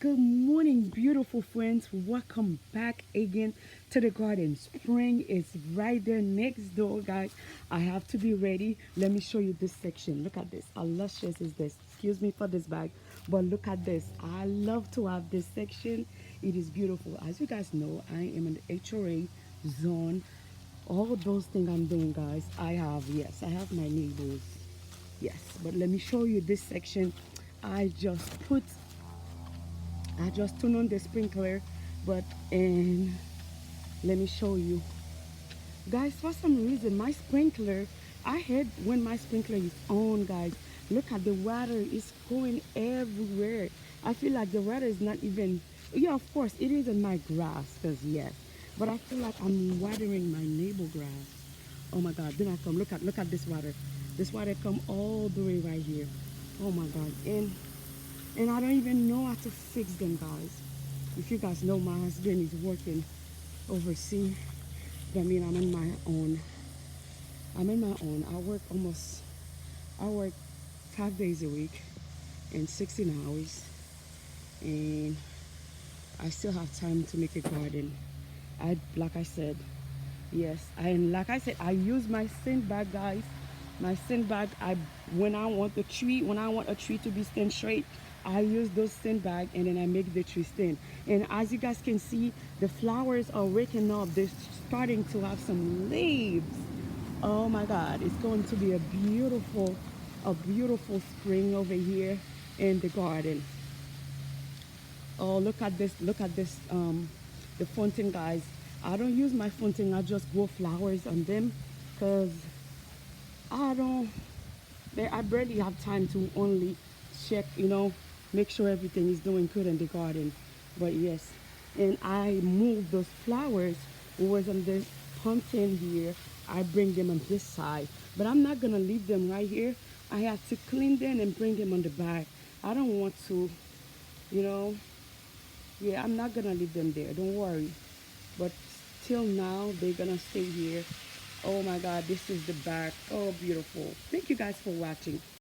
Good morning, beautiful friends. Welcome back again to the garden. Spring is right there next door, guys. I have to be ready. Let me show you this section. Look at this. How luscious is this? Excuse me for this bag, but look at this. I love to have this section. It is beautiful. As you guys know, I am in the HOA zone. All those things I'm doing, guys, yes, I have my neighbors. Yes, but let me show you this section. I just put I just turned on the sprinkler, but and let me show you. Guys, for some reason my sprinkler, I hate when my sprinkler is on, guys. Look at the water is going everywhere. I feel like the water is not even, yeah, of course, it is in my grass, because yes. But I feel like I'm watering my neighbor grass. Oh my God, then I come, look at this water. This water come all the way right here. Oh my God, and I don't even know how to fix them, guys. If you guys know, my husband is working overseas. That means I'm in my own. I'm in my own. I work 5 days a week and 16 hours. And I still have time to make a garden. Like I said, yes. And like I said, I use my sandbag, guys. My sandbag, when I want a tree to be stand straight, I use those sandbag and then I make the tree stand. And as you guys can see, the flowers are waking up. They're starting to have some leaves. Oh my God, it's going to be a beautiful spring over here in the garden. Oh, look at this, the fountain, guys. I don't use my fountain, I just grow flowers on them because I don't, I barely have time to only check, make sure everything is doing good in the garden. But yes, and I move those flowers who was on the pumpkin here. I bring them on this side, but I'm not gonna leave them right here. I have to clean them and bring them on the back. I don't want to, you know, yeah, I'm not gonna leave them there. Don't worry. But till now, they're gonna stay here. Oh my God, this is the back. Oh, beautiful. Thank you guys for watching.